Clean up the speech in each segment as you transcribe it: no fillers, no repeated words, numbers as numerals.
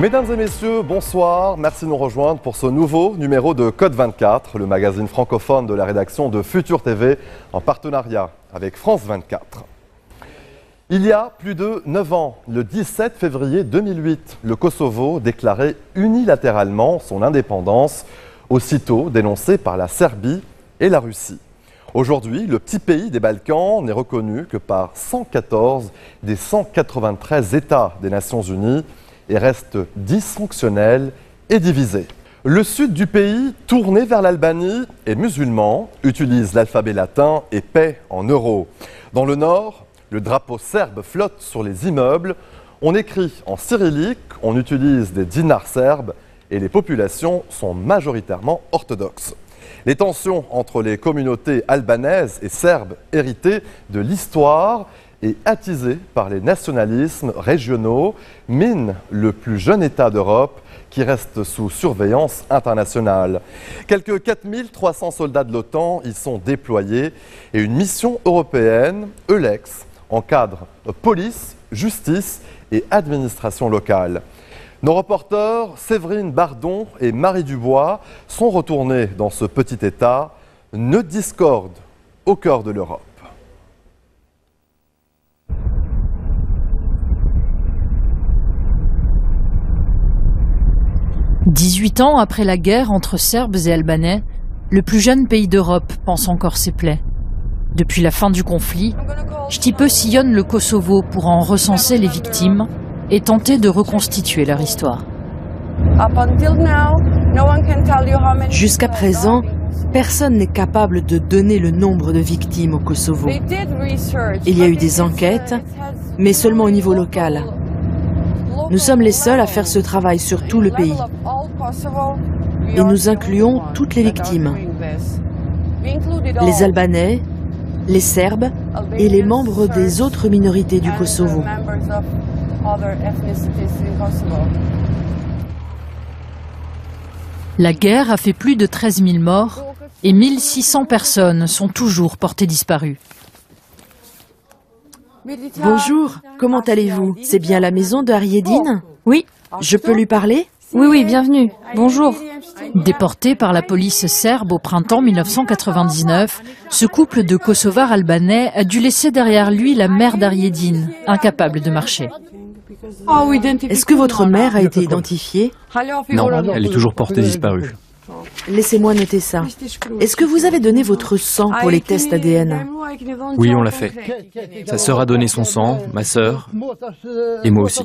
Mesdames et messieurs, bonsoir. Merci de nous rejoindre pour ce nouveau numéro de Code 24, le magazine francophone de la rédaction de Futur TV en partenariat avec France 24. Il y a plus de 9 ans, le 17 février 2008, le Kosovo déclarait unilatéralement son indépendance, aussitôt dénoncée par la Serbie et la Russie. Aujourd'hui, le petit pays des Balkans n'est reconnu que par 114 des 193 États des Nations Unies et reste dysfonctionnel et divisé. Le sud du pays, tourné vers l'Albanie, est musulman, utilise l'alphabet latin et paie en euros. Dans le nord, le drapeau serbe flotte sur les immeubles, on écrit en cyrillique, on utilise des dinars serbes et les populations sont majoritairement orthodoxes. Les tensions entre les communautés albanaises et serbes héritées de l'histoire et attisées par les nationalismes régionaux minent le plus jeune État d'Europe qui reste sous surveillance internationale. Quelques 4300 soldats de l'OTAN y sont déployés et une mission européenne, Eulex, encadre police, justice et administration locale. Nos reporters Séverine Bardon et Marie Dubois sont retournés dans ce petit État, nœud de discorde au cœur de l'Europe. « 18 ans après la guerre entre Serbes et Albanais, le plus jeune pays d'Europe pense encore ses plaies. Depuis la fin du conflit, Stipe sillonne le Kosovo pour en recenser les victimes et tenter de reconstituer leur histoire. Jusqu'à présent, personne n'est capable de donner le nombre de victimes au Kosovo. Il y a eu des enquêtes, mais seulement au niveau local. Nous sommes les seuls à faire ce travail sur tout le pays. Et nous incluons toutes les victimes. Les Albanais, les Serbes et les membres des autres minorités du Kosovo. La guerre a fait plus de 13 000 morts et 1600 personnes sont toujours portées disparues. Bonjour, comment allez-vous? C'est bien la maison de Ariedine? Oui. Je peux lui parler? Oui, bienvenue. Bonjour. Déporté par la police serbe au printemps 1999, ce couple de Kosovars albanais a dû laisser derrière lui la mère d'Ariedine, incapable de marcher. Est-ce que votre mère a été identifiée? Non, elle est toujours portée disparue. Laissez-moi noter ça. Est-ce que vous avez donné votre sang pour les tests ADN? Oui, on l'a fait. Sa sœur a donné son sang, ma sœur, et moi aussi.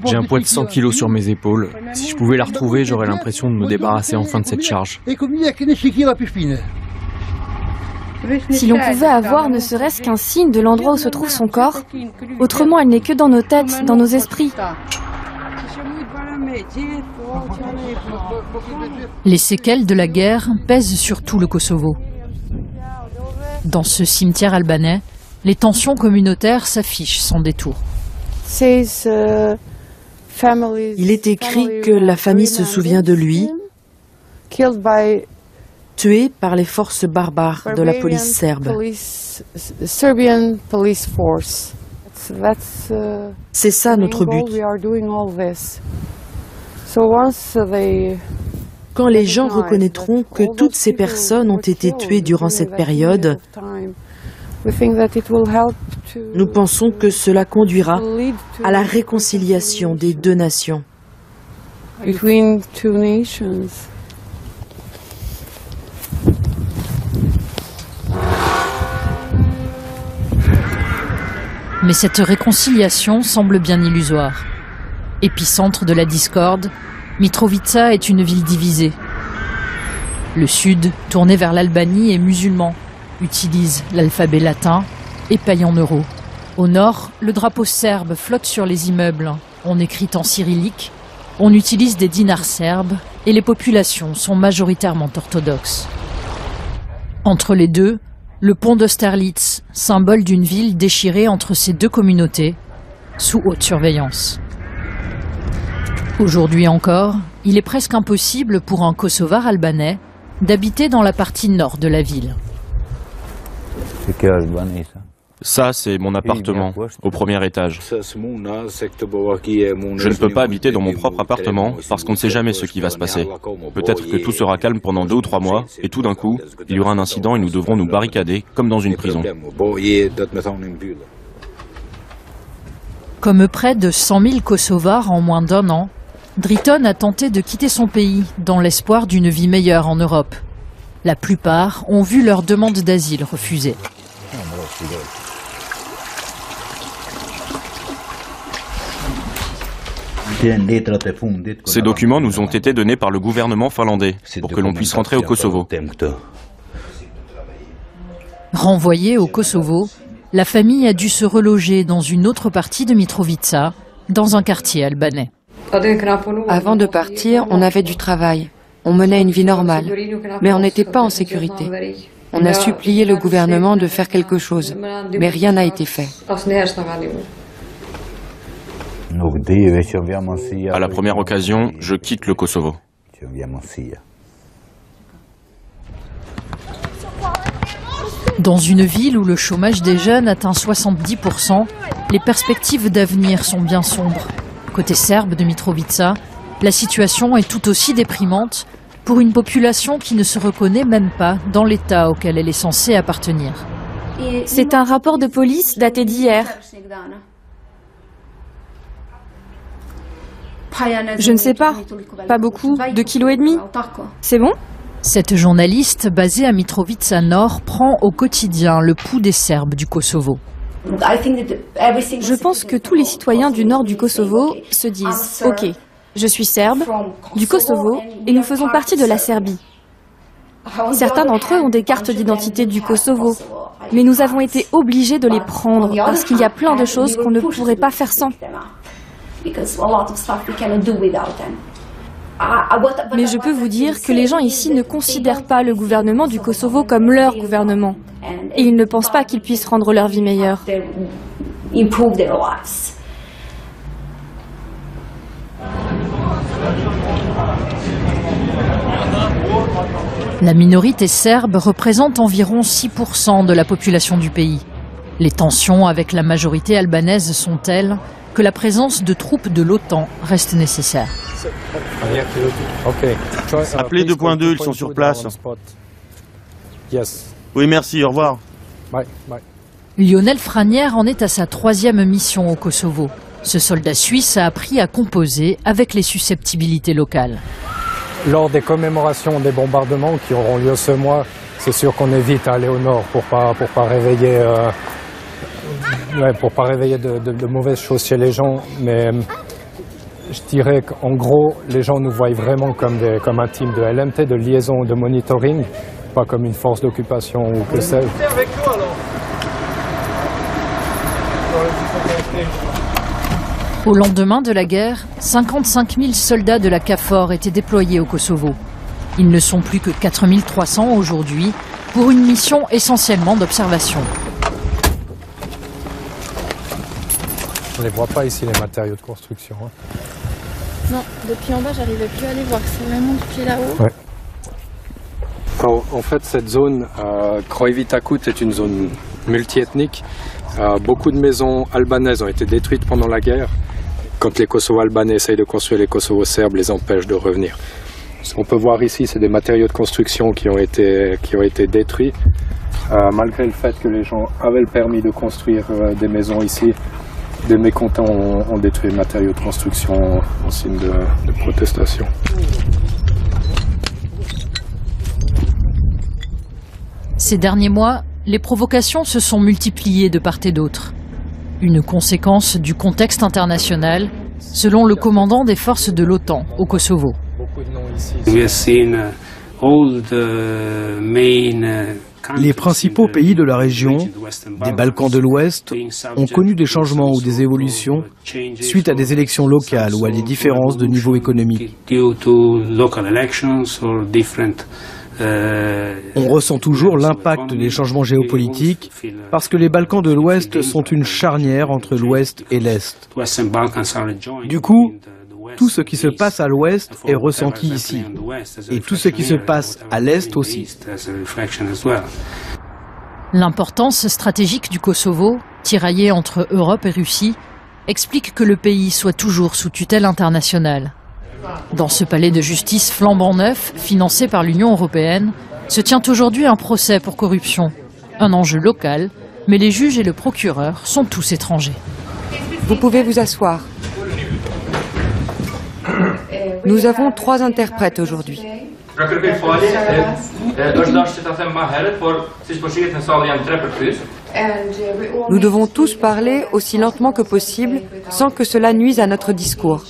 J'ai un poids de 100 kilos sur mes épaules. Si je pouvais la retrouver, j'aurais l'impression de me débarrasser enfin de cette charge. Si l'on pouvait avoir ne serait-ce qu'un signe de l'endroit où se trouve son corps, autrement elle n'est que dans nos têtes, dans nos esprits. Les séquelles de la guerre pèsent sur tout le Kosovo. Dans ce cimetière albanais, les tensions communautaires s'affichent sans détour. Il est écrit que la famille se souvient de lui, tué par les forces barbares de la police serbe. C'est ça notre but. Quand les gens reconnaîtront que toutes ces personnes ont été tuées durant cette période, nous pensons que cela conduira à la réconciliation des deux nations. Mais cette réconciliation semble bien illusoire. Épicentre de la discorde, Mitrovica est une ville divisée. Le sud, tourné vers l'Albanie, est musulman, utilise l'alphabet latin et paye en euros. Au nord, le drapeau serbe flotte sur les immeubles. On écrit en cyrillique, on utilise des dinars serbes et les populations sont majoritairement orthodoxes. Entre les deux, le pont d'Austerlitz, symbole d'une ville déchirée entre ces deux communautés, sous haute surveillance. Aujourd'hui encore, il est presque impossible pour un Kosovar albanais d'habiter dans la partie nord de la ville. Ça, c'est mon appartement, au premier étage. Je ne peux pas habiter dans mon propre appartement parce qu'on ne sait jamais ce qui va se passer. Peut-être que tout sera calme pendant 2 ou 3 mois et tout d'un coup, il y aura un incident et nous devrons nous barricader comme dans une prison. Comme près de 100 000 Kosovars en moins d'1 an, Driton a tenté de quitter son pays dans l'espoir d'une vie meilleure en Europe. La plupart ont vu leur demande d'asile refusée. Ces documents nous ont été donnés par le gouvernement finlandais pour que l'on puisse rentrer au Kosovo. Renvoyée au Kosovo, la famille a dû se reloger dans une autre partie de Mitrovica, dans un quartier albanais. Avant de partir, on avait du travail. On menait une vie normale, mais on n'était pas en sécurité. On a supplié le gouvernement de faire quelque chose, mais rien n'a été fait. À la première occasion, je quitte le Kosovo. Dans une ville où le chômage des jeunes atteint 70%, les perspectives d'avenir sont bien sombres. Côté serbe de Mitrovica, la situation est tout aussi déprimante pour une population qui ne se reconnaît même pas dans l'État auquel elle est censée appartenir. C'est un rapport de police daté d'hier. Je ne sais pas beaucoup, 2,5 kg. C'est bon? Cette journaliste, basée à Mitrovica Nord, prend au quotidien le pouls des Serbes du Kosovo. Je pense que tous les citoyens du nord du Kosovo se disent « Ok, je suis serbe, du Kosovo, et nous faisons partie de la Serbie. » Certains d'entre eux ont des cartes d'identité du Kosovo, mais nous avons été obligés de les prendre parce qu'il y a plein de choses qu'on ne pourrait pas faire sans. Mais je peux vous dire que les gens ici ne considèrent pas le gouvernement du Kosovo comme leur gouvernement. Et ils ne pensent pas qu'ils puissent rendre leur vie meilleure. La minorité serbe représente environ 6% de la population du pays. Les tensions avec la majorité albanaise sont telles que la présence de troupes de l'OTAN reste nécessaire. Appelez 2.2, ils sont sur place. Oui, merci, au revoir. Lionel Franière en est à sa 3e mission au Kosovo. Ce soldat suisse a appris à composer avec les susceptibilités locales. Lors des commémorations des bombardements qui auront lieu ce mois, c'est sûr qu'on évite à aller au nord pour pas réveiller de mauvaises choses chez les gens. Mais je dirais qu'en gros, les gens nous voient vraiment comme un team de LMT, de liaison, de monitoring, pas comme une force d'occupation ou que sais-je. Au lendemain de la guerre, 55 000 soldats de la KFOR étaient déployés au Kosovo. Ils ne sont plus que 4 300 aujourd'hui pour une mission essentiellement d'observation. On ne les voit pas ici, les matériaux de construction. Non, depuis en bas, j'arrivais plus à les voir. C'est vraiment depuis là-haut. Ouais. En fait, cette zone, Krojvita-Kut, est une zone multiethnique. Beaucoup de maisons albanaises ont été détruites pendant la guerre. Quand les Kosovo-albanais essayent de construire, les Kosovo-serbes les empêchent de revenir. Ce qu'on peut voir ici, c'est des matériaux de construction qui ont été détruits. Malgré le fait que les gens avaient le permis de construire des maisons ici, des mécontents ont détruit les matériaux de construction en signe de protestation. Ces derniers mois, les provocations se sont multipliées de part et d'autre. Une conséquence du contexte international, selon le commandant des forces de l'OTAN au Kosovo. Les principaux pays de la région, des Balkans de l'Ouest, ont connu des changements ou des évolutions suite à des élections locales ou à des différences de niveau économique. On ressent toujours l'impact des changements géopolitiques parce que les Balkans de l'Ouest sont une charnière entre l'Ouest et l'Est. Du coup, tout ce qui se passe à l'Ouest est ressenti ici, et tout ce qui se passe à l'Est aussi. L'importance stratégique du Kosovo, tiraillé entre Europe et Russie, explique que le pays soit toujours sous tutelle internationale. Dans ce palais de justice flambant neuf, financé par l'Union européenne, se tient aujourd'hui un procès pour corruption. Un enjeu local, mais les juges et le procureur sont tous étrangers. Vous pouvez vous asseoir. Nous avons 3 interprètes aujourd'hui. Nous devons tous parler aussi lentement que possible, sans que cela nuise à notre discours,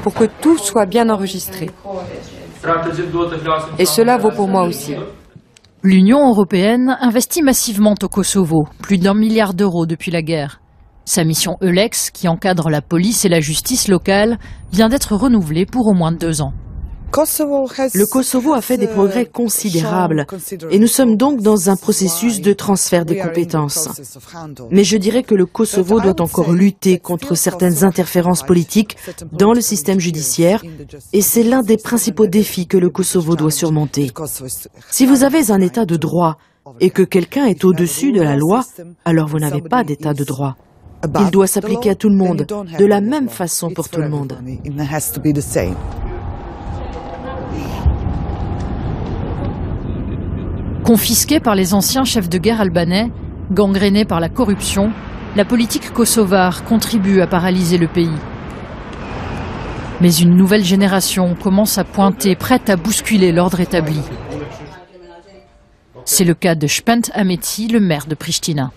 pour que tout soit bien enregistré. Et cela vaut pour moi aussi. L'Union européenne investit massivement au Kosovo, plus d'1 milliard d'euros depuis la guerre. Sa mission Eulex, qui encadre la police et la justice locale, vient d'être renouvelée pour au moins 2 ans. Le Kosovo a fait des progrès considérables et nous sommes donc dans un processus de transfert des compétences. Mais je dirais que le Kosovo doit encore lutter contre certaines interférences politiques dans le système judiciaire et c'est l'un des principaux défis que le Kosovo doit surmonter. Si vous avez un état de droit et que quelqu'un est au-dessus de la loi, alors vous n'avez pas d'état de droit. Il doit s'appliquer à tout le monde, de la même façon pour tout le monde. Confisquée par les anciens chefs de guerre albanais, gangrénée par la corruption, la politique kosovare contribue à paralyser le pays. Mais une nouvelle génération commence à pointer, prête à bousculer l'ordre établi. C'est le cas de Spent Ahmeti, le maire de Pristina.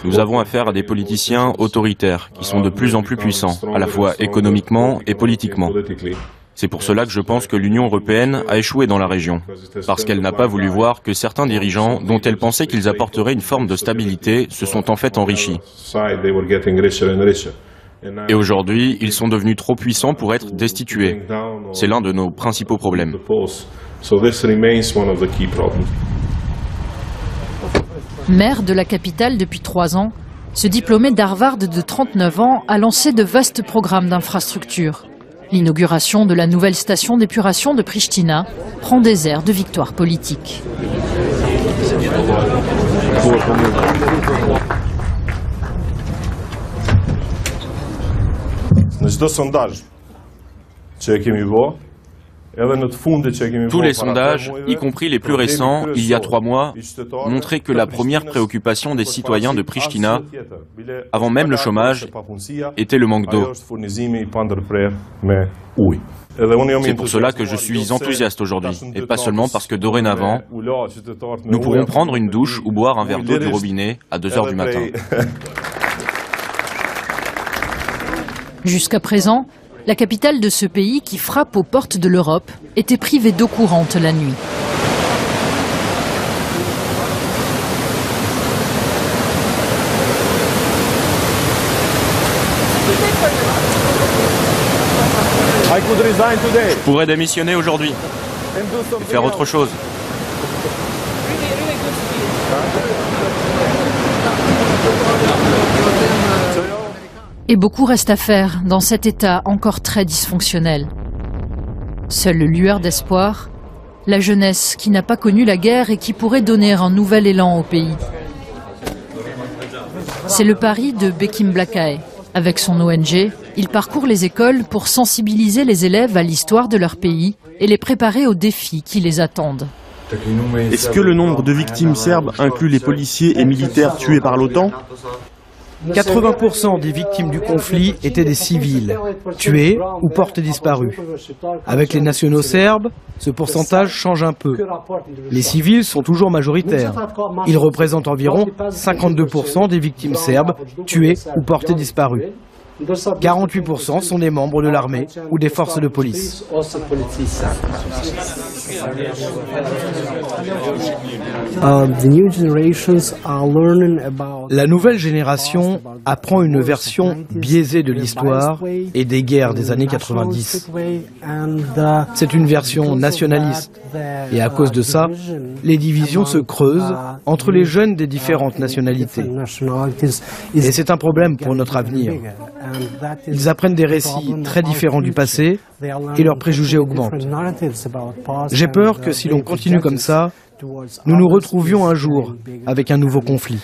Nous avons affaire à des politiciens autoritaires qui sont de plus en plus puissants, à la fois économiquement et politiquement. C'est pour cela que je pense que l'Union européenne a échoué dans la région, parce qu'elle n'a pas voulu voir que certains dirigeants, dont elle pensait qu'ils apporteraient une forme de stabilité, se sont en fait enrichis. Et aujourd'hui, ils sont devenus trop puissants pour être destitués. C'est l'un de nos principaux problèmes. Maire de la capitale depuis 3 ans, ce diplômé d'Harvard de 39 ans a lancé de vastes programmes d'infrastructures. L'inauguration de la nouvelle station d'épuration de Pristina prend des airs de victoire politique. Tous les sondages, y compris les plus récents, il y a 3 mois, montraient que la première préoccupation des citoyens de Pristina, avant même le chômage, était le manque d'eau. C'est pour cela que je suis enthousiaste aujourd'hui, et pas seulement parce que dorénavant, nous pourrons prendre une douche ou boire un verre d'eau du robinet à 2 heures du matin. Jusqu'à présent, la capitale de ce pays, qui frappe aux portes de l'Europe, était privée d'eau courante la nuit. Je pourrais démissionner aujourd'hui et faire autre chose. Et beaucoup reste à faire dans cet état encore très dysfonctionnel. Seule lueur d'espoir, la jeunesse qui n'a pas connu la guerre et qui pourrait donner un nouvel élan au pays. C'est le pari de Bekim Blakae. Avec son ONG, il parcourt les écoles pour sensibiliser les élèves à l'histoire de leur pays et les préparer aux défis qui les attendent. Est-ce que le nombre de victimes serbes inclut les policiers et militaires tués par l'OTAN ? 80% des victimes du conflit étaient des civils, tués ou portés disparus. Avec les nationaux serbes, ce pourcentage change un peu. Les civils sont toujours majoritaires. Ils représentent environ 52% des victimes serbes, tuées ou portées disparues. 48% sont des membres de l'armée ou des forces de police. La nouvelle génération apprend une version biaisée de l'histoire et des guerres des années 90. C'est une version nationaliste. Et à cause de ça, les divisions se creusent entre les jeunes des différentes nationalités. Et c'est un problème pour notre avenir. Ils apprennent des récits très différents du passé et leurs préjugés augmentent. J'ai peur que si l'on continue comme ça, nous nous retrouvions un jour avec un nouveau conflit.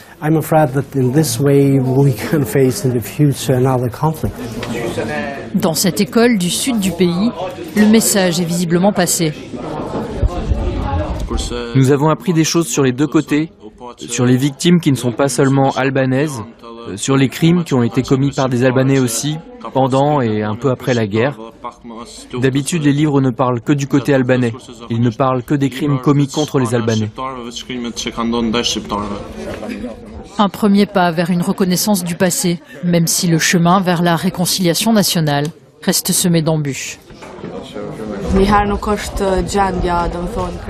Dans cette école du sud du pays, le message est visiblement passé. Nous avons appris des choses sur les deux côtés, sur les victimes qui ne sont pas seulement albanaises, sur les crimes qui ont été commis par des Albanais aussi, pendant et un peu après la guerre. D'habitude, les livres ne parlent que du côté albanais. Ils ne parlent que des crimes commis contre les Albanais. Un premier pas vers une reconnaissance du passé, même si le chemin vers la réconciliation nationale reste semé d'embûches.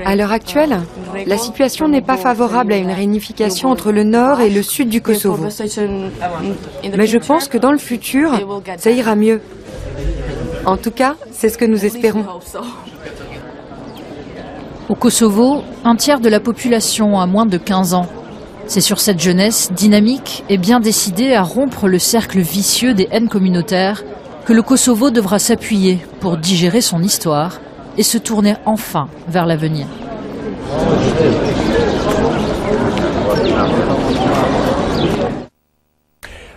À l'heure actuelle, la situation n'est pas favorable à une réunification entre le nord et le sud du Kosovo. Mais je pense que dans le futur, ça ira mieux. En tout cas, c'est ce que nous espérons. Au Kosovo, un tiers de la population a moins de 15 ans. C'est sur cette jeunesse dynamique et bien décidée à rompre le cercle vicieux des haines communautaires que le Kosovo devra s'appuyer pour digérer son histoire et se tourner enfin vers l'avenir.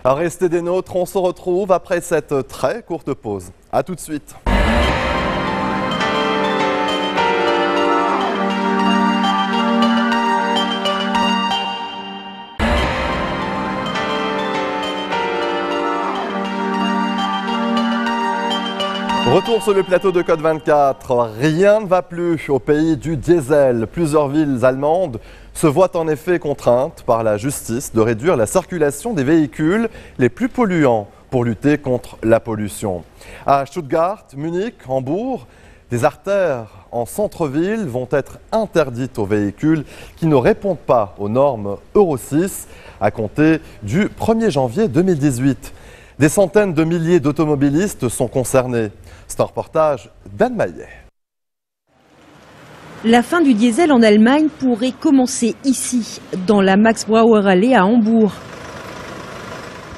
Restez des nôtres, on se retrouve après cette très courte pause. A tout de suite. Retour sur le plateau de Code 24. Rien ne va plus au pays du diesel. Plusieurs villes allemandes se voient en effet contraintes par la justice de réduire la circulation des véhicules les plus polluants pour lutter contre la pollution. À Stuttgart, Munich, Hambourg, des artères en centre-ville vont être interdites aux véhicules qui ne répondent pas aux normes Euro 6 à compter du 1er janvier 2018. Des centaines de milliers d'automobilistes sont concernés. C'est un reportage d'Anne Maillet. La fin du diesel en Allemagne pourrait commencer ici, dans la Max-Brauer-Allee à Hambourg.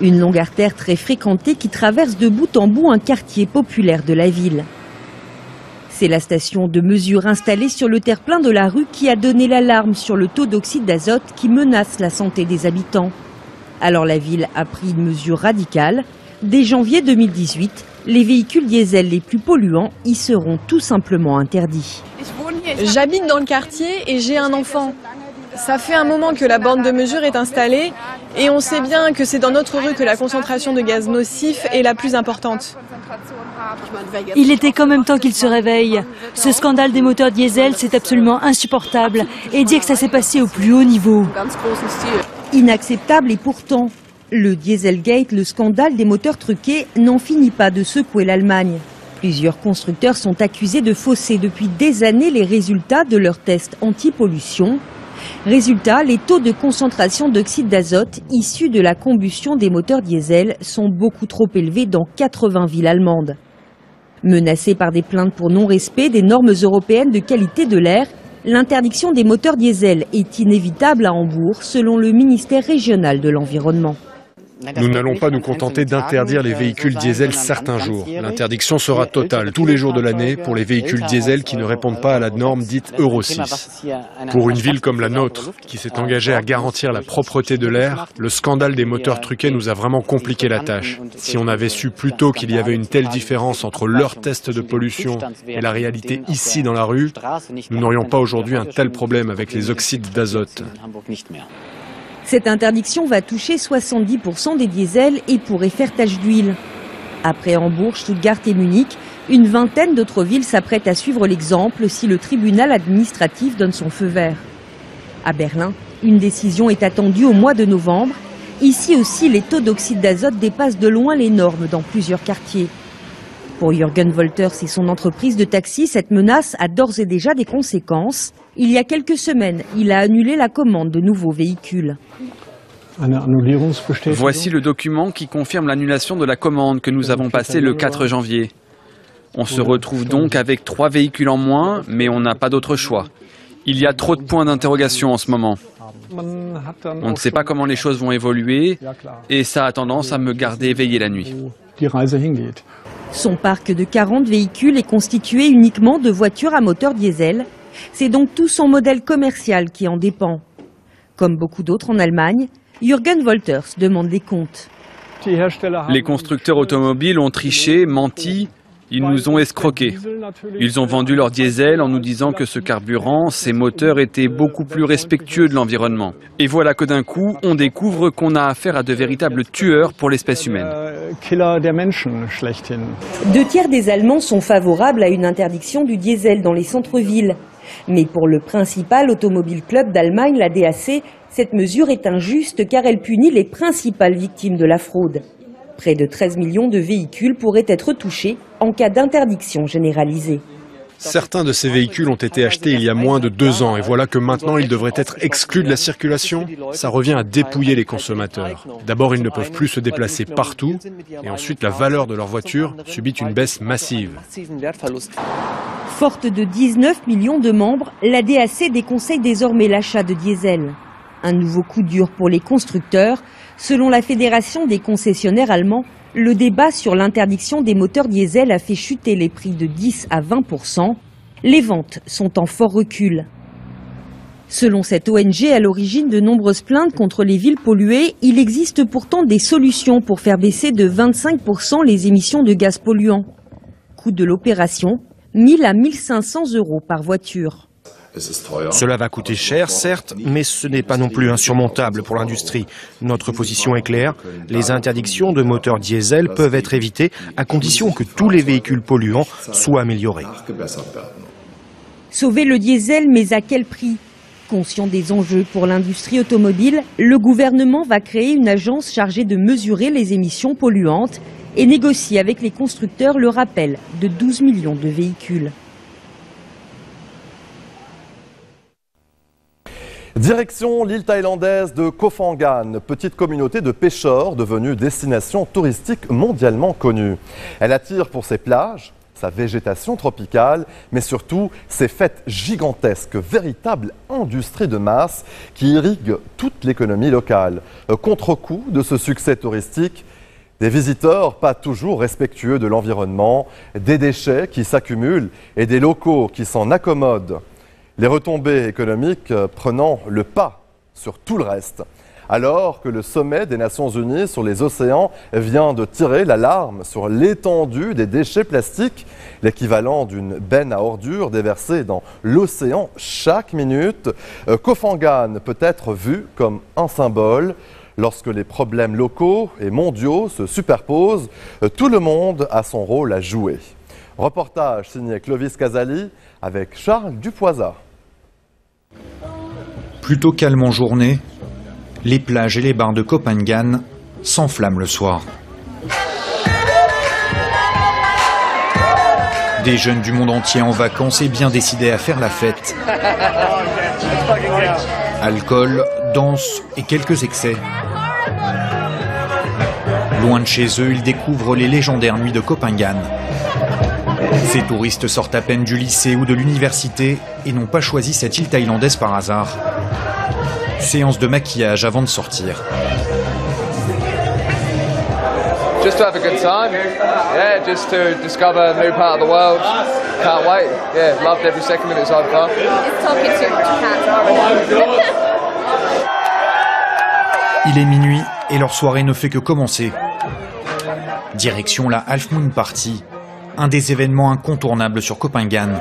Une longue artère très fréquentée qui traverse de bout en bout un quartier populaire de la ville. C'est la station de mesure installée sur le terre-plein de la rue qui a donné l'alarme sur le taux d'oxyde d'azote qui menace la santé des habitants. Alors la ville a pris une mesure radicale. Dès janvier 2018, les véhicules diesel les plus polluants y seront tout simplement interdits. J'habite dans le quartier et j'ai un enfant. Ça fait un moment que la borne de mesure est installée et on sait bien que c'est dans notre rue que la concentration de gaz nocifs est la plus importante. Il était quand même temps qu'il se réveille. Ce scandale des moteurs diesel, c'est absolument insupportable. Et dire que ça s'est passé au plus haut niveau. Inacceptable et pourtant, le Dieselgate, le scandale des moteurs truqués, n'en finit pas de secouer l'Allemagne. Plusieurs constructeurs sont accusés de fausser depuis des années les résultats de leurs tests anti-pollution. Résultat, les taux de concentration d'oxyde d'azote issus de la combustion des moteurs diesel sont beaucoup trop élevés dans 80 villes allemandes. Menacés par des plaintes pour non-respect des normes européennes de qualité de l'air, l'interdiction des moteurs diesel est inévitable à Hambourg, selon le ministère régional de l'Environnement. Nous n'allons pas nous contenter d'interdire les véhicules diesel certains jours. L'interdiction sera totale tous les jours de l'année pour les véhicules diesel qui ne répondent pas à la norme dite Euro 6. Pour une ville comme la nôtre, qui s'est engagée à garantir la propreté de l'air, le scandale des moteurs truqués nous a vraiment compliqué la tâche. Si on avait su plus tôt qu'il y avait une telle différence entre leurs tests de pollution et la réalité ici dans la rue, nous n'aurions pas aujourd'hui un tel problème avec les oxydes d'azote. Cette interdiction va toucher 70% des diesels et pourrait faire tache d'huile. Après Hambourg, Stuttgart et Munich, une vingtaine d'autres villes s'apprêtent à suivre l'exemple si le tribunal administratif donne son feu vert. À Berlin, une décision est attendue au mois de novembre. Ici aussi, les taux d'oxyde d'azote dépassent de loin les normes dans plusieurs quartiers. Pour Jürgen Wolters et son entreprise de taxi, cette menace a d'ores et déjà des conséquences. Il y a quelques semaines, il a annulé la commande de nouveaux véhicules. Voici le document qui confirme l'annulation de la commande que nous avons passée le 4 janvier. On se retrouve donc avec 3 véhicules en moins, mais on n'a pas d'autre choix. Il y a trop de points d'interrogation en ce moment. On ne sait pas comment les choses vont évoluer et ça a tendance à me garder éveillé la nuit. Son parc de 40 véhicules est constitué uniquement de voitures à moteur diesel. C'est donc tout son modèle commercial qui en dépend. Comme beaucoup d'autres en Allemagne, Jürgen Wolters demande des comptes. Les constructeurs automobiles ont triché, menti, ils nous ont escroqués. Ils ont vendu leur diesel en nous disant que ce carburant, ces moteurs étaient beaucoup plus respectueux de l'environnement. Et voilà que d'un coup, on découvre qu'on a affaire à de véritables tueurs pour l'espèce humaine. 2 tiers des Allemands sont favorables à une interdiction du diesel dans les centres-villes. Mais pour le principal automobile club d'Allemagne, la DAC, cette mesure est injuste car elle punit les principales victimes de la fraude. Près de 13 millions de véhicules pourraient être touchés en cas d'interdiction généralisée. Certains de ces véhicules ont été achetés il y a moins de 2 ans et voilà que maintenant ils devraient être exclus de la circulation. Ça revient à dépouiller les consommateurs. D'abord, ils ne peuvent plus se déplacer partout et ensuite la valeur de leur voiture subit une baisse massive. Forte de 19 millions de membres, la DAC déconseille désormais l'achat de diesel. Un nouveau coup dur pour les constructeurs. Selon la Fédération des concessionnaires allemands, le débat sur l'interdiction des moteurs diesel a fait chuter les prix de 10 à 20%. Les ventes sont en fort recul. Selon cette ONG à l'origine de nombreuses plaintes contre les villes polluées, il existe pourtant des solutions pour faire baisser de 25% les émissions de gaz polluants. Coût de l'opération, 1 000 à 1 500 € par voiture. Cela va coûter cher, certes, mais ce n'est pas non plus insurmontable pour l'industrie. Notre position est claire, les interdictions de moteurs diesel peuvent être évitées à condition que tous les véhicules polluants soient améliorés. Sauver le diesel, mais à quel prix ? Conscient des enjeux pour l'industrie automobile, le gouvernement va créer une agence chargée de mesurer les émissions polluantes et négocier avec les constructeurs le rappel de 12 millions de véhicules. Direction l'île thaïlandaise de Koh Phangan, petite communauté de pêcheurs devenue destination touristique mondialement connue. Elle attire pour ses plages, sa végétation tropicale, mais surtout ses fêtes gigantesques, véritable industrie de masse qui irrigue toute l'économie locale. Contre-coup de ce succès touristique, des visiteurs pas toujours respectueux de l'environnement, des déchets qui s'accumulent et des locaux qui s'en accommodent. Les retombées économiques prenant le pas sur tout le reste. Alors que le sommet des Nations Unies sur les océans vient de tirer l'alarme sur l'étendue des déchets plastiques, l'équivalent d'une benne à ordures déversée dans l'océan chaque minute, Koh Phangan peut être vu comme un symbole. Lorsque les problèmes locaux et mondiaux se superposent, tout le monde a son rôle à jouer. Reportage signé Clovis Casali avec Charles Dupoisa. Plutôt calme en journée, les plages et les bars de Koh Phangan s'enflamment le soir. Des jeunes du monde entier en vacances et bien décidés à faire la fête. Alcool, danse et quelques excès. Loin de chez eux, ils découvrent les légendaires nuits de Koh Phangan. Ces touristes sortent à peine du lycée ou de l'université et n'ont pas choisi cette île thaïlandaise par hasard. Séance de maquillage avant de sortir. Just to have a good time, yeah, just to discover a new part of the world. Can't wait, yeah, loved every second of it so far. Il est minuit et leur soirée ne fait que commencer. Direction la Half Moon Party, un des événements incontournables sur Koh Phangan.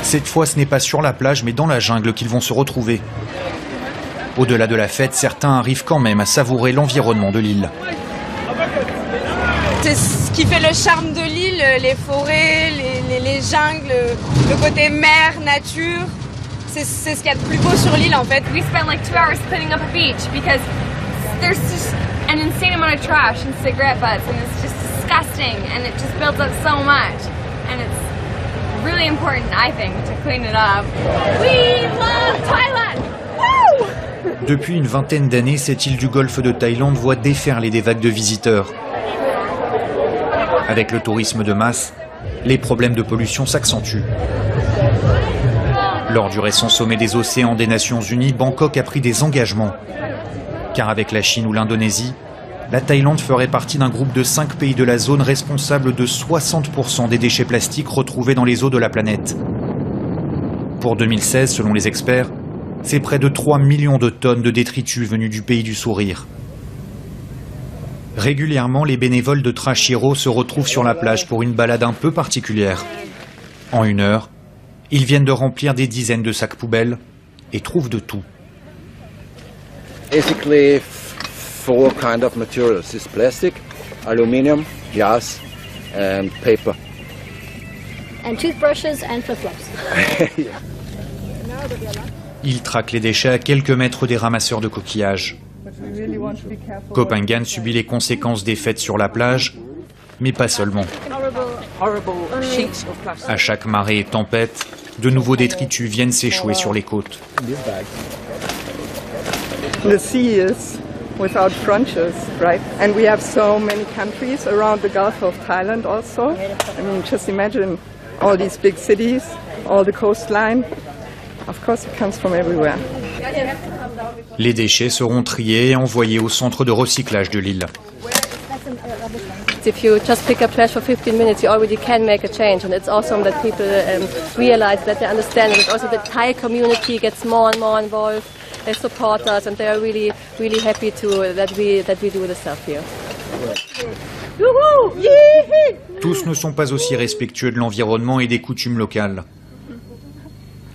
Cette fois, ce n'est pas sur la plage, mais dans la jungle qu'ils vont se retrouver. Au-delà de la fête, certains arrivent quand même à savourer l'environnement de l'île. C'est ce qui fait le charme de l'île, les forêts, les jungles, le côté mer, nature. C'est ce qu'il y a de plus beau sur l'île en fait. We spent like 2 hours cleaning up a beach because there's just an insane amount of trash and cigarette butts and it's just disgusting and it just builds up so much and it's really important, I think, to clean it up. We love Thailand! Woo! Depuis une vingtaine d'années, cette île du golfe de Thaïlande voit déferler des vagues de visiteurs. Avec le tourisme de masse, les problèmes de pollution s'accentuent. Lors du récent sommet des océans des Nations Unies, Bangkok a pris des engagements. Car avec la Chine ou l'Indonésie, la Thaïlande ferait partie d'un groupe de 5 pays de la zone responsable de 60% des déchets plastiques retrouvés dans les eaux de la planète. Pour 2016, selon les experts, c'est près de 3 millions de tonnes de détritus venus du pays du sourire. Régulièrement, les bénévoles de Trash Hero se retrouvent sur la plage pour une balade un peu particulière. En 1 heure, ils viennent de remplir des dizaines de sacs poubelles et trouvent de tout. Basically, 4 kinds of materials. It's plastic, aluminium, glass, and paper. And toothbrushes and flip-flops. Ils traquent les déchets à quelques mètres des ramasseurs de coquillages. Koh Phangan subit les conséquences des fêtes sur la plage, mais pas seulement. À chaque marée et tempête, de nouveaux détritus viennent s'échouer sur les côtes. The sea is without frontiers, right? And we have so many countries around the Gulf of Thailand also. I mean, just imagine all these big cities, all the coastline. Of course, it comes from everywhere. Les déchets seront triés et envoyés au centre de recyclage de l'île. If you just pick up trash for 15 minutes, you already can make a change, and it's awesome that people realize that they understand it. Also, the Thai community gets more and more involved. They support us, and they are really, really happy that we do this stuff here. Tous ne sont pas aussi respectueux de l'environnement et des coutumes locales.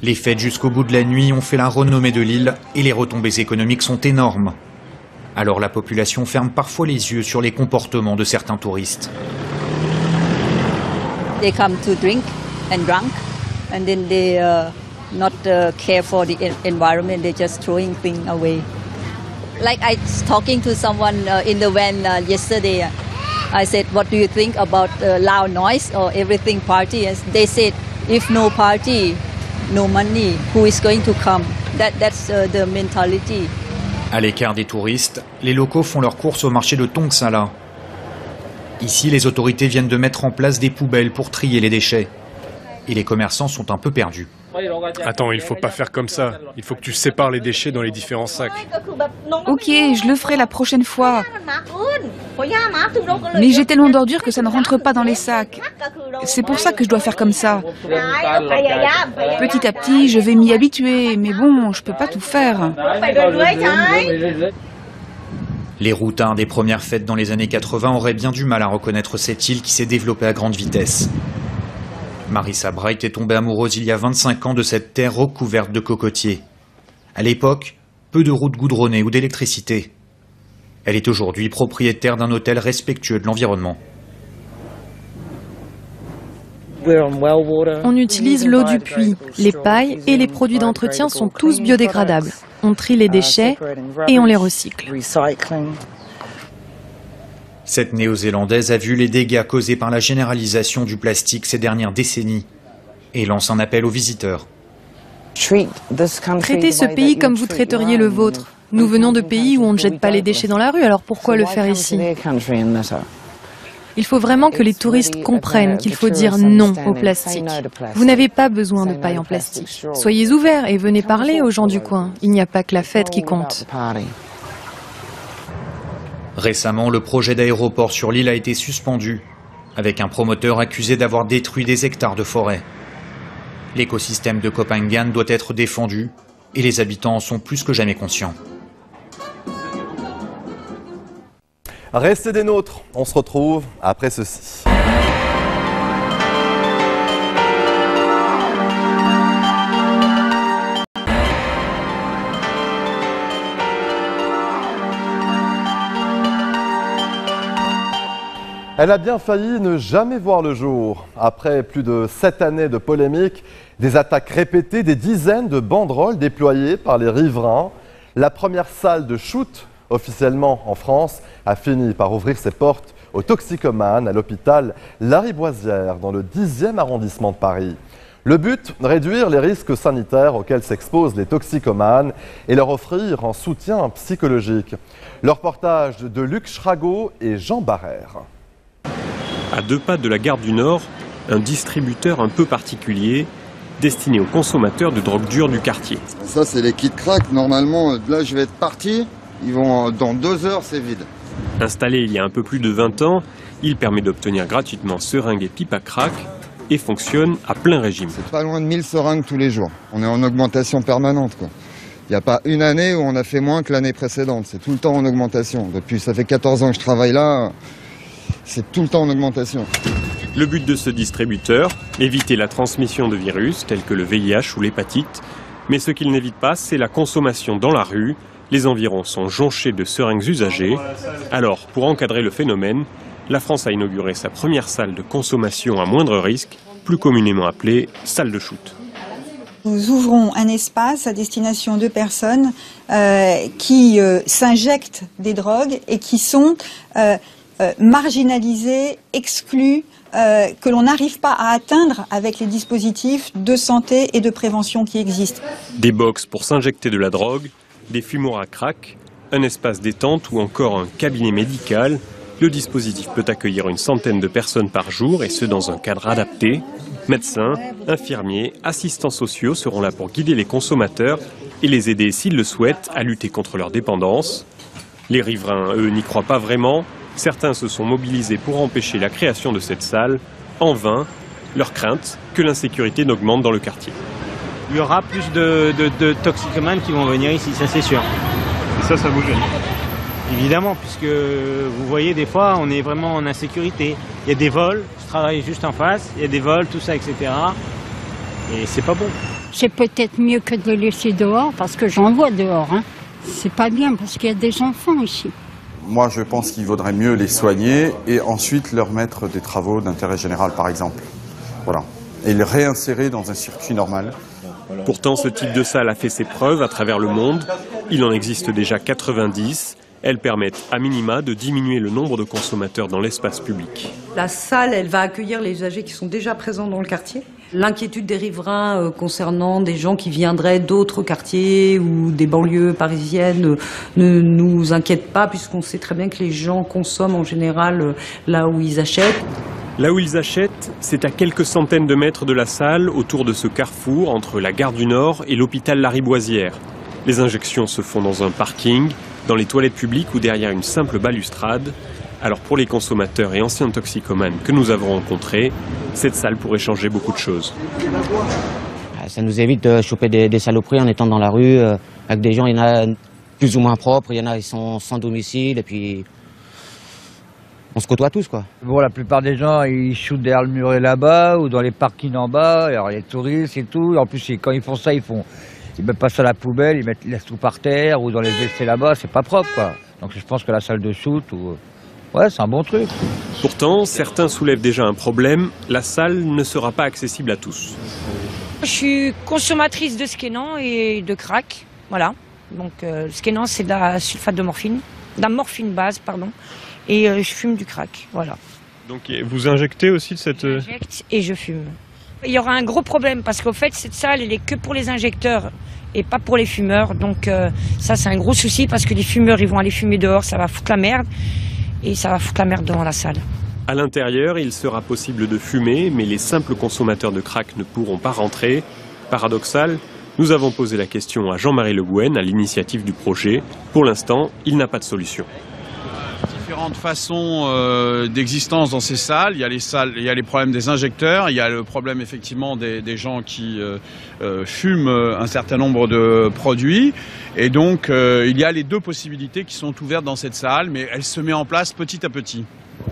Les fêtes jusqu'au bout de la nuit ont fait la renommée de l'île et les retombées économiques sont énormes. Alors la population ferme parfois les yeux sur les comportements de certains touristes. They come to drink and drunk, and then they not care for the environment. They're just throwing things away. Like I was talking to someone in the van yesterday. I said, "What do you think about loud noise or everything party?" And they said, "If no party, no money. Who is going to come?" That's the mentality. À l'écart des touristes, les locaux font leurs courses au marché de Tong Sala. Ici, les autorités viennent de mettre en place des poubelles pour trier les déchets. Et les commerçants sont un peu perdus. Attends, il faut pas faire comme ça. Il faut que tu sépares les déchets dans les différents sacs. Ok, je le ferai la prochaine fois. Mais j'ai tellement d'ordures que ça ne rentre pas dans les sacs. C'est pour ça que je dois faire comme ça. Petit à petit, je vais m'y habituer, mais bon, je peux pas tout faire. Les routins des premières fêtes dans les années 80 auraient bien du mal à reconnaître cette île qui s'est développée à grande vitesse. Marissa Bright est tombée amoureuse il y a 25 ans de cette terre recouverte de cocotiers. À l'époque, peu de routes goudronnées ou d'électricité. Elle est aujourd'hui propriétaire d'un hôtel respectueux de l'environnement. On utilise l'eau du puits. Les pailles et les produits d'entretien sont tous biodégradables. On trie les déchets et on les recycle. Cette néo-zélandaise a vu les dégâts causés par la généralisation du plastique ces dernières décennies et lance un appel aux visiteurs. Traitez ce pays comme vous traiteriez le vôtre. Nous venons de pays où on ne jette pas les déchets dans la rue, alors pourquoi le faire ici ? Il faut vraiment que les touristes comprennent qu'il faut dire non au plastique. Vous n'avez pas besoin de paille en plastique. Soyez ouverts et venez parler aux gens du coin. Il n'y a pas que la fête qui compte. Récemment, le projet d'aéroport sur l'île a été suspendu, avec un promoteur accusé d'avoir détruit des hectares de forêt. L'écosystème de Koh Phangan doit être défendu, et les habitants en sont plus que jamais conscients. Restez des nôtres, on se retrouve après ceci. Elle a bien failli ne jamais voir le jour. Après plus de 7 années de polémiques, des attaques répétées, des dizaines de banderoles déployées par les riverains, la première salle de shoot officiellement en France a fini par ouvrir ses portes aux toxicomanes à l'hôpital Lariboisière dans le 10e arrondissement de Paris. Le but, réduire les risques sanitaires auxquels s'exposent les toxicomanes et leur offrir un soutien psychologique. Le reportage de Luc Schrago et Jean Barrère. À 2 pas de la gare du Nord, un distributeur un peu particulier, destiné aux consommateurs de drogue dure du quartier. Ça, c'est les kits crack. Normalement, là, je vais être parti. Ils vont dans 2 heures, c'est vide. Installé il y a un peu plus de 20 ans, il permet d'obtenir gratuitement seringues et pipes à crack et fonctionne à plein régime. C'est pas loin de 1000 seringues tous les jours. On est en augmentation permanente, quoi. Il n'y a pas une année où on a fait moins que l'année précédente. C'est tout le temps en augmentation. Ça fait 14 ans que je travaille là, c'est tout le temps en augmentation. Le but de ce distributeur, éviter la transmission de virus tels que le VIH ou l'hépatite. Mais ce qu'il n'évite pas, c'est la consommation dans la rue. Les environs sont jonchés de seringues usagées. Alors, pour encadrer le phénomène, la France a inauguré sa première salle de consommation à moindre risque, plus communément appelée salle de shoot. Nous ouvrons un espace à destination de personnes qui s'injectent des drogues et qui sont marginalisées, exclues, que l'on n'arrive pas à atteindre avec les dispositifs de santé et de prévention qui existent. Des box pour s'injecter de la drogue, des fumoirs à crack, un espace détente ou encore un cabinet médical. Le dispositif peut accueillir une centaine de personnes par jour et ce dans un cadre adapté. Médecins, infirmiers, assistants sociaux seront là pour guider les consommateurs et les aider s'ils le souhaitent à lutter contre leur dépendance. Les riverains, eux, n'y croient pas vraiment. Certains se sont mobilisés pour empêcher la création de cette salle. En vain, leur crainte que l'insécurité n'augmente dans le quartier. Il y aura plus de toxicomanes qui vont venir ici, ça c'est sûr. Et ça vous gêne? Évidemment, puisque vous voyez, des fois, on est vraiment en insécurité. Il y a des vols, je travaille juste en face, il y a des vols, tout ça, etc. Et c'est pas bon. C'est peut-être mieux que de les laisser dehors, parce que j'en vois dehors. Hein. C'est pas bien, parce qu'il y a des enfants ici. Moi, je pense qu'il vaudrait mieux les soigner et ensuite leur mettre des travaux d'intérêt général, par exemple. Voilà. Et les réinsérer dans un circuit normal. Pourtant, ce type de salle a fait ses preuves à travers le monde. Il en existe déjà 90. Elles permettent à minima de diminuer le nombre de consommateurs dans l'espace public. La salle, elle va accueillir les usagers qui sont déjà présents dans le quartier. L'inquiétude des riverains concernant des gens qui viendraient d'autres quartiers ou des banlieues parisiennes ne nous inquiète pas, puisqu'on sait très bien que les gens consomment en général là où ils achètent. Là où ils achètent, c'est à quelques centaines de mètres de la salle, autour de ce carrefour entre la gare du Nord et l'hôpital Lariboisière. Les injections se font dans un parking, dans les toilettes publiques ou derrière une simple balustrade. Alors pour les consommateurs et anciens toxicomanes que nous avons rencontrés, cette salle pourrait changer beaucoup de choses. Ça nous évite de choper des saloperies en étant dans la rue, avec des gens, il y en a plus ou moins propres, il y en a qui sont sans domicile, et puis on se côtoie tous, quoi. Bon, la plupart des gens, ils shootent derrière le muret là-bas, ou dans les parkings en bas, alors les touristes et tout. En plus, quand ils font ça, ils mettent pas ça à la poubelle, ils laissent tout par terre, ou dans les WC là-bas, c'est pas propre, quoi. Donc je pense que la salle de shoot, ouais, c'est un bon truc. Pourtant, certains soulèvent déjà un problème, la salle ne sera pas accessible à tous. Je suis consommatrice de Skénan et de crack, voilà. Donc Skénan, c'est de la sulfate de morphine, de la morphine base, pardon. Et je fume du crack, voilà. Donc vous injectez aussi de cette... J'injecte et je fume. Il y aura un gros problème parce qu'au fait, cette salle, elle est que pour les injecteurs et pas pour les fumeurs. Donc ça, c'est un gros souci parce que les fumeurs, ils vont aller fumer dehors, ça va foutre la merde. Et ça va foutre la merde devant la salle. À l'intérieur, il sera possible de fumer, mais les simples consommateurs de crack ne pourront pas rentrer. Paradoxal, nous avons posé la question à Jean-Marie Le Guen, à l'initiative du projet. Pour l'instant, il n'a pas de solution. Différentes façons d'existence dans ces salles. Il y a les problèmes des injecteurs, il y a le problème effectivement des gens qui fument un certain nombre de produits. Et donc il y a les deux possibilités qui sont ouvertes dans cette salle, mais elle se met en place petit à petit.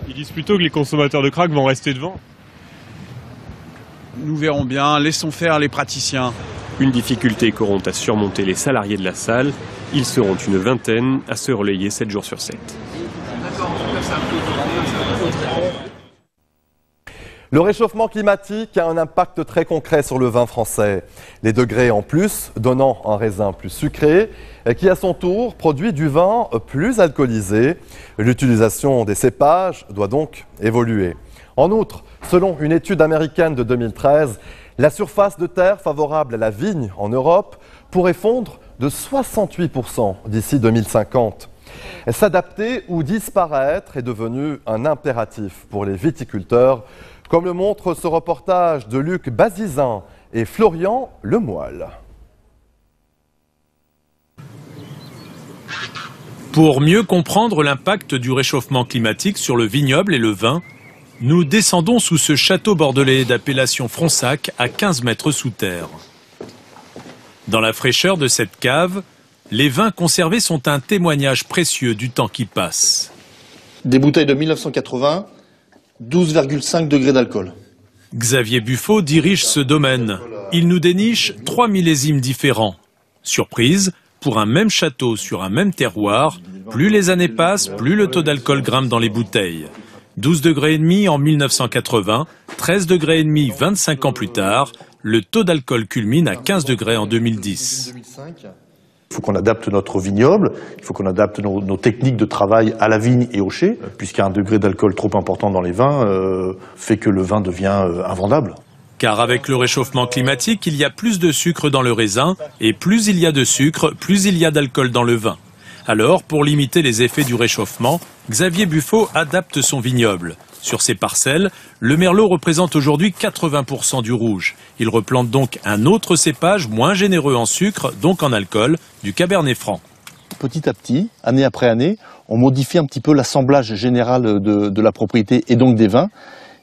Ils disent plutôt que les consommateurs de crack vont rester devant. Nous verrons bien, laissons faire les praticiens. Une difficulté qu'auront à surmonter les salariés de la salle. Ils seront une vingtaine à se relayer 7 jours sur 7. Le réchauffement climatique a un impact très concret sur le vin français. Les degrés en plus, donnant un raisin plus sucré, qui à son tour produit du vin plus alcoolisé. L'utilisation des cépages doit donc évoluer. En outre, selon une étude américaine de 2013, la surface de terre favorable à la vigne en Europe pourrait fondre de 68% d'ici 2050. S'adapter ou disparaître est devenu un impératif pour les viticulteurs, comme le montre ce reportage de Luc Bazizin et Florian Lemoyle. Pour mieux comprendre l'impact du réchauffement climatique sur le vignoble et le vin, nous descendons sous ce château bordelais d'appellation Fronsac à 15 mètres sous terre. Dans la fraîcheur de cette cave, les vins conservés sont un témoignage précieux du temps qui passe. Des bouteilles de 1980, 12,5 degrés d'alcool. Xavier Buffo dirige ce domaine. Il nous déniche 3 millésimes différents. Surprise, pour un même château sur un même terroir, plus les années passent, plus le taux d'alcool grimpe dans les bouteilles. 12,5 degrés en 1980, 13,5 degrés 25 ans plus tard, le taux d'alcool culmine à 15 degrés en 2010. Il faut qu'on adapte notre vignoble, il faut qu'on adapte nos techniques de travail à la vigne et au chai, puisqu'un degré d'alcool trop important dans les vins fait que le vin devient invendable. Car avec le réchauffement climatique, il y a plus de sucre dans le raisin, et plus il y a de sucre, plus il y a d'alcool dans le vin. Alors, pour limiter les effets du réchauffement, Xavier Buffo adapte son vignoble. Sur ses parcelles, le merlot représente aujourd'hui 80% du rouge. Il replante donc un autre cépage moins généreux en sucre, donc en alcool, du cabernet franc. Petit à petit, année après année, on modifie un petit peu l'assemblage général de la propriété et donc des vins,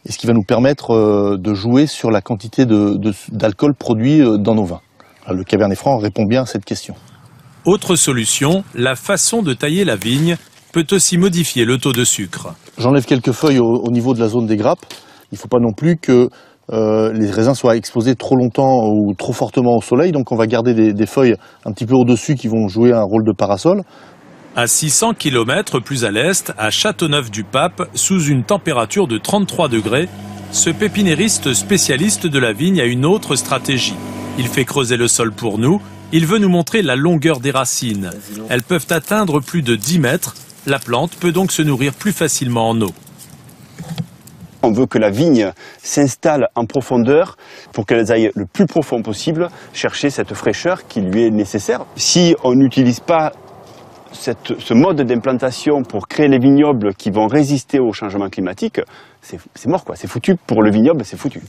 et ce qui va nous permettre de jouer sur la quantité d'alcool produit dans nos vins. Alors, le cabernet franc répond bien à cette question. Autre solution, la façon de tailler la vigne peut aussi modifier le taux de sucre. J'enlève quelques feuilles au niveau de la zone des grappes. Il ne faut pas non plus que les raisins soient exposés trop longtemps ou trop fortement au soleil. Donc on va garder des feuilles un petit peu au-dessus qui vont jouer un rôle de parasol. À 600 km plus à l'est, à Châteauneuf-du-Pape, sous une température de 33 degrés, ce pépinériste spécialiste de la vigne a une autre stratégie. Il fait creuser le sol pour nous. Il veut nous montrer la longueur des racines. Elles peuvent atteindre plus de 10 mètres. La plante peut donc se nourrir plus facilement en eau. On veut que la vigne s'installe en profondeur pour qu'elle aille le plus profond possible chercher cette fraîcheur qui lui est nécessaire. Si on n'utilise pas ce mode d'implantation pour créer les vignobles qui vont résister au changement climatique, c'est mort quoi, c'est foutu. Pour le vignoble, c'est foutu.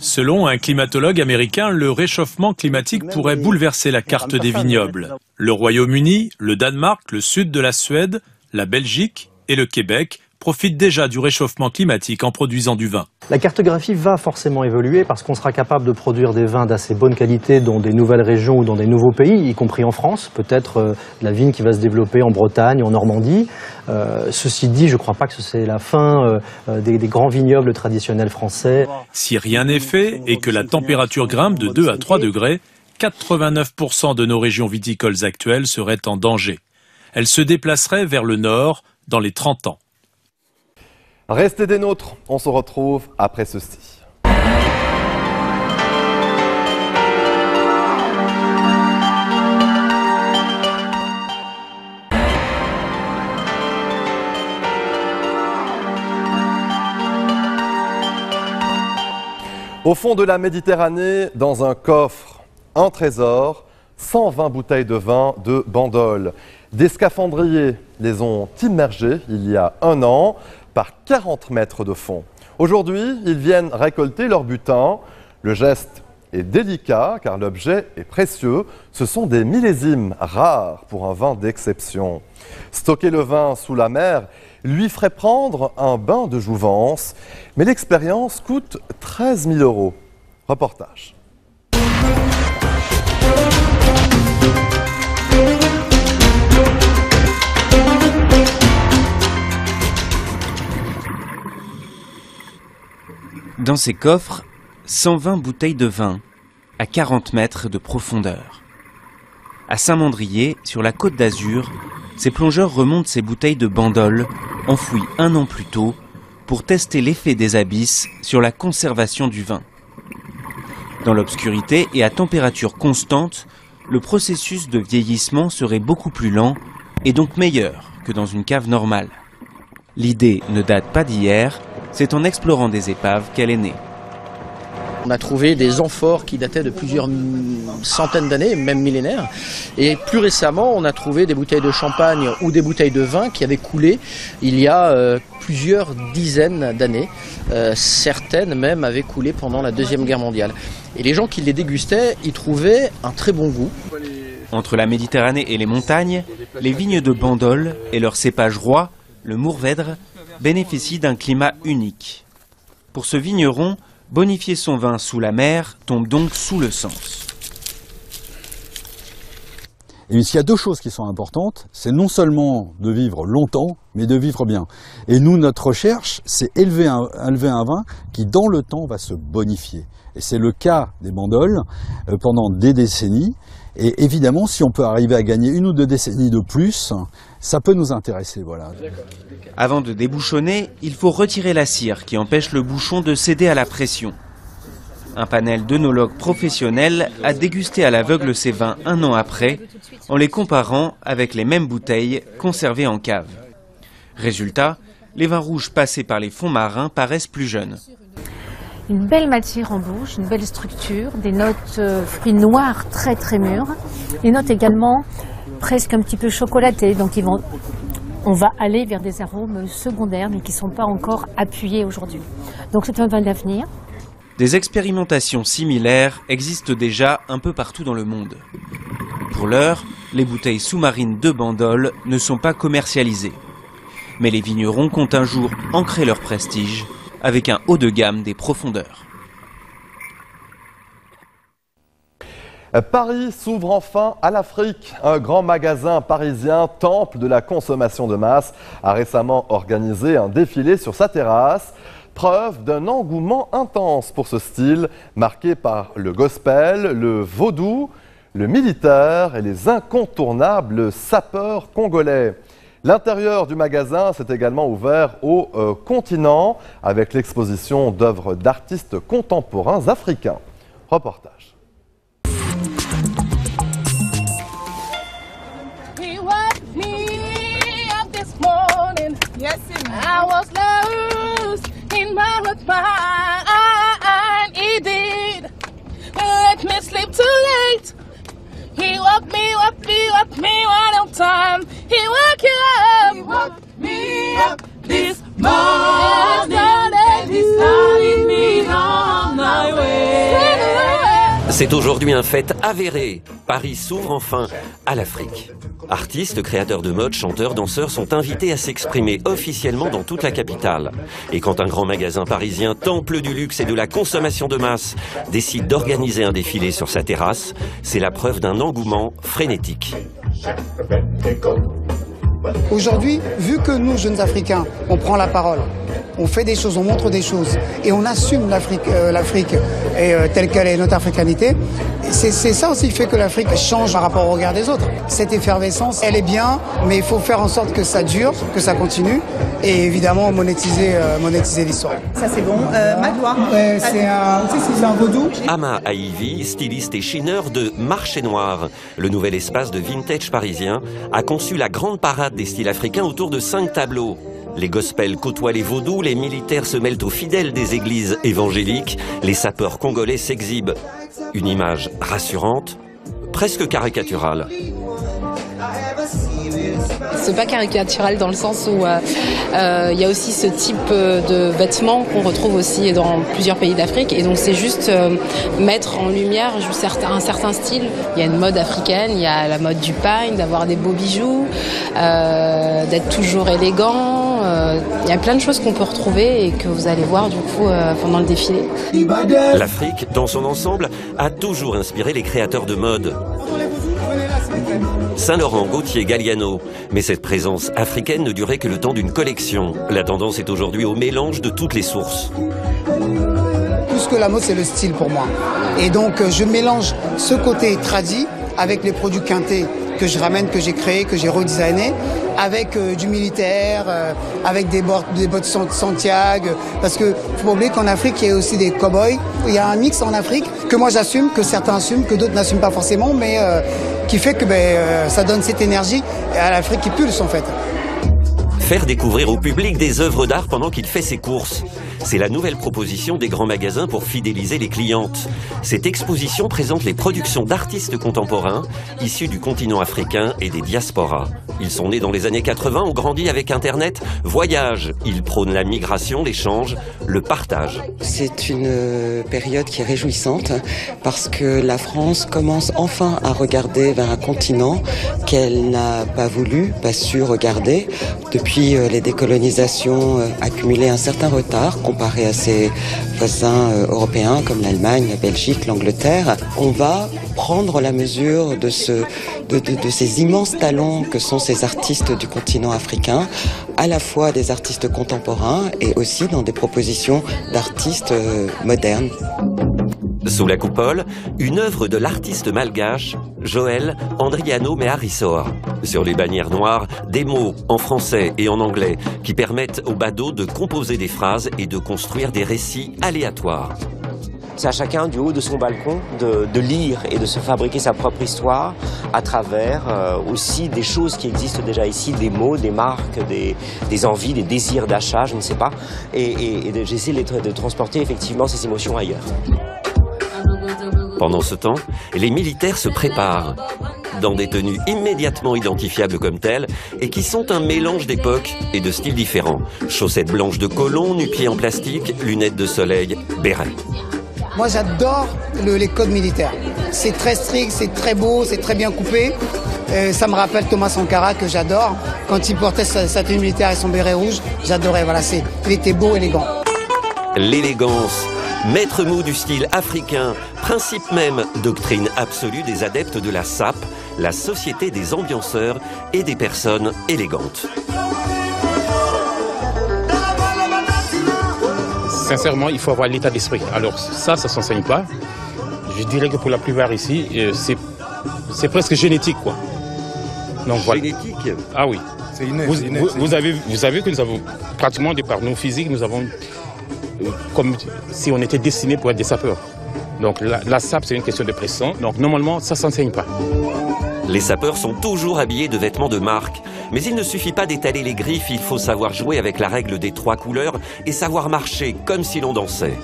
Selon un climatologue américain, le réchauffement climatique pourrait bouleverser la carte des vignobles. Le Royaume-Uni, le Danemark, le sud de la Suède, la Belgique et le Québec profitent déjà du réchauffement climatique en produisant du vin. La cartographie va forcément évoluer parce qu'on sera capable de produire des vins d'assez bonne qualité dans des nouvelles régions ou dans des nouveaux pays, y compris en France. Peut-être la vigne qui va se développer en Bretagne, en Normandie. Ceci dit, je ne crois pas que c'est la fin des grands vignobles traditionnels français. Si rien n'est fait et que la température grimpe de 2 à 3 degrés, 89% de nos régions viticoles actuelles seraient en danger. Elles se déplaceraient vers le nord dans les 30 ans. Restez des nôtres, on se retrouve après ceci. Au fond de la Méditerranée, dans un coffre, un trésor, 120 bouteilles de vin de Bandol. Des scaphandriers les ont immergés il y a un an par 40 mètres de fond. Aujourd'hui, ils viennent récolter leur butin. Le geste est délicat car l'objet est précieux. Ce sont des millésimes rares pour un vin d'exception. Stocker le vin sous la mer lui ferait prendre un bain de jouvence. Mais l'expérience coûte 13 000 €. Reportage. Dans ces coffres, 120 bouteilles de vin, à 40 mètres de profondeur. À Saint-Mandrier, sur la Côte d'Azur, ces plongeurs remontent ces bouteilles de Bandol, enfouies un an plus tôt, pour tester l'effet des abysses sur la conservation du vin. Dans l'obscurité et à température constante, le processus de vieillissement serait beaucoup plus lent et donc meilleur que dans une cave normale. L'idée ne date pas d'hier, c'est en explorant des épaves qu'elle est née. On a trouvé des amphores qui dataient de plusieurs centaines d'années, même millénaires. Et plus récemment, on a trouvé des bouteilles de champagne ou des bouteilles de vin qui avaient coulé il y a plusieurs dizaines d'années. Certaines même avaient coulé pendant la Deuxième Guerre mondiale. Et les gens qui les dégustaient y trouvaient un très bon goût. Entre la Méditerranée et les montagnes, les vignes de Bandol et leur cépage roi, le Mourvèdre, bénéficient d'un climat unique. Pour ce vigneron, bonifier son vin sous la mer tombe donc sous le sens. Et s'il y a deux choses qui sont importantes, c'est non seulement de vivre longtemps, mais de vivre bien. Et nous, notre recherche, c'est élever un vin qui, dans le temps, va se bonifier. Et c'est le cas des Bandols pendant des décennies. Et évidemment, si on peut arriver à gagner 1 ou 2 décennies de plus, ça peut nous intéresser. Voilà. Avant de débouchonner, il faut retirer la cire qui empêche le bouchon de céder à la pression. Un panel d'œnologues professionnels a dégusté à l'aveugle ces vins 1 an après, en les comparant avec les mêmes bouteilles conservées en cave. Résultat, les vins rouges passés par les fonds marins paraissent plus jeunes. Une belle matière en bouche, une belle structure, des notes fruits noirs très très mûrs, des notes également presque un petit peu chocolatées, donc on va aller vers des arômes secondaires mais qui ne sont pas encore appuyés aujourd'hui. Donc c'est un vin d'avenir. Des expérimentations similaires existent déjà un peu partout dans le monde. Pour l'heure, les bouteilles sous-marines de Bandol ne sont pas commercialisées. Mais les vignerons comptent un jour ancrer leur prestige avec un haut de gamme des profondeurs. Paris s'ouvre enfin à l'Afrique. Un grand magasin parisien, temple de la consommation de masse, a récemment organisé un défilé sur sa terrasse. Preuve d'un engouement intense pour ce style, marqué par le gospel, le vaudou, le militaire et les incontournables sapeurs congolais. L'intérieur du magasin s'est également ouvert au continent avec l'exposition d'œuvres d'artistes contemporains africains. Reportage. He woke me one on time. He woke me up this morning. And he started me on my way. C'est aujourd'hui un fait avéré. Paris s'ouvre enfin à l'Afrique. Artistes, créateurs de mode, chanteurs, danseurs sont invités à s'exprimer officiellement dans toute la capitale. Et quand un grand magasin parisien, temple du luxe et de la consommation de masse, décide d'organiser un défilé sur sa terrasse, c'est la preuve d'un engouement frénétique. Aujourd'hui, vu que nous, jeunes Africains, on prend la parole, on fait des choses, on montre des choses, et on assume l'Afrique telle qu'elle est, notre africanité, c'est ça aussi qui fait que l'Afrique change par rapport au regard des autres. Cette effervescence, elle est bien, mais il faut faire en sorte que ça dure, que ça continue, et évidemment monétiser l'histoire. Ça c'est bon. Magloire, c'est un vaudou. Ama Aivi, styliste et chineur de Marché Noir, le nouvel espace de vintage parisien, a conçu la grande parade des styles africains autour de 5 tableaux. Les gospels côtoient les vaudous, les militaires se mêlent aux fidèles des églises évangéliques, les sapeurs congolais s'exhibent. Une image rassurante, presque caricaturale. C'est pas caricatural dans le sens où il y a aussi ce type de vêtements qu'on retrouve aussi dans plusieurs pays d'Afrique, et donc c'est juste mettre en lumière un certain style. Il y a une mode africaine, il y a la mode du pagne, d'avoir des beaux bijoux, d'être toujours élégant. Il y a plein de choses qu'on peut retrouver et que vous allez voir du coup pendant le défilé. L'Afrique, dans son ensemble, a toujours inspiré les créateurs de mode. Saint-Laurent, Gaultier, Galliano. Mais cette présence africaine ne durait que le temps d'une collection. La tendance est aujourd'hui au mélange de toutes les sources. Plus que la mode, c'est le style pour moi. Et donc, je mélange ce côté tradi avec les produits quintés que je ramène, que j'ai créés, que j'ai redesigné, avec du militaire, avec des bottes Santiago, parce que faut pas oublier qu'en Afrique il y a aussi des cow-boys. Il y a un mix en Afrique que moi j'assume, que certains assument, que d'autres n'assument pas forcément, mais qui fait que ça donne cette énergie à l'Afrique qui pulse en fait. Faire découvrir au public des œuvres d'art pendant qu'il fait ses courses. C'est la nouvelle proposition des grands magasins pour fidéliser les clientes. Cette exposition présente les productions d'artistes contemporains issus du continent africain et des diasporas. Ils sont nés dans les années 80, ont grandi avec Internet, voyagent. Ils prônent la migration, l'échange, le partage. C'est une période qui est réjouissante parce que la France commence enfin à regarder vers un continent qu'elle n'a pas voulu, pas su regarder. Depuis les décolonisations, accumulé un certain retard comparé à ses voisins européens comme l'Allemagne, la Belgique, l'Angleterre. On va prendre la mesure de ces immenses talents que sont ces artistes du continent africain, à la fois des artistes contemporains et aussi dans des propositions d'artistes modernes. Sous la coupole, une œuvre de l'artiste malgache Joël Andriano Mearisoa. Sur les bannières noires, des mots en français et en anglais qui permettent aux badauds de composer des phrases et de construire des récits aléatoires. C'est à chacun, du haut de son balcon, de lire et de se fabriquer sa propre histoire à travers aussi des choses qui existent déjà ici, des mots, des marques, des envies, des désirs d'achat, je ne sais pas. Et j'essaie de transporter effectivement ces émotions ailleurs. Pendant ce temps, les militaires se préparent dans des tenues immédiatement identifiables comme telles et qui sont un mélange d'époques et de styles différents. Chaussettes blanches de colon, nu-pieds en plastique, lunettes de soleil, béret. Moi j'adore les codes militaires. C'est très strict, c'est très beau, c'est très bien coupé. Ça me rappelle Thomas Sankara que j'adore. Quand il portait sa tenue militaire et son béret rouge, j'adorais. Voilà, il était beau, élégant. L'élégance, maître mot du style africain, principe même, doctrine absolue des adeptes de la SAP, la Société des ambianceurs et des personnes élégantes. Sincèrement, il faut avoir l'état d'esprit. Alors ça s'enseigne pas. Je dirais que pour la plupart ici, c'est presque génétique, quoi. Donc, voilà. Génétique? Ah oui. C'est inné. Vous avez vu que nous avons, pratiquement, de par nos physiques, nous avons comme si on était destinés pour être des sapeurs. Donc la SAP, c'est une question de pression. Donc normalement, ça ne s'enseigne pas. Les sapeurs sont toujours habillés de vêtements de marque. Mais il ne suffit pas d'étaler les griffes, il faut savoir jouer avec la règle des 3 couleurs et savoir marcher comme si l'on dansait.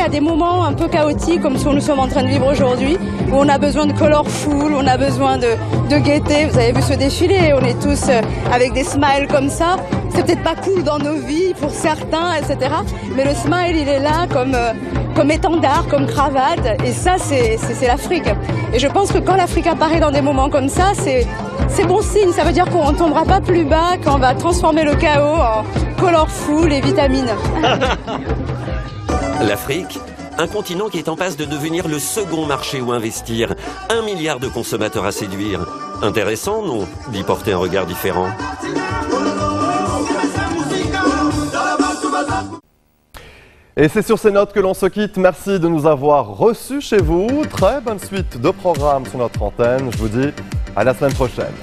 À des moments un peu chaotiques comme ce que nous sommes en train de vivre aujourd'hui, où on a besoin de colorful, on a besoin de gaieté. Vous avez vu ce défilé, on est tous avec des smiles comme ça. C'est peut-être pas cool dans nos vies pour certains, etc. Mais le smile, il est là comme étendard, comme cravate. Et ça, c'est l'Afrique. Et je pense que quand l'Afrique apparaît dans des moments comme ça, c'est bon signe. Ça veut dire qu'on ne tombera pas plus bas, qu'on va transformer le chaos en colorful et vitamines. L'Afrique, un continent qui est en passe de devenir le second marché où investir. 1 milliard de consommateurs à séduire. Intéressant, non, d'y porter un regard différent. Et c'est sur ces notes que l'on se quitte. Merci de nous avoir reçus chez vous. Très bonne suite de programmes sur notre antenne. Je vous dis à la semaine prochaine.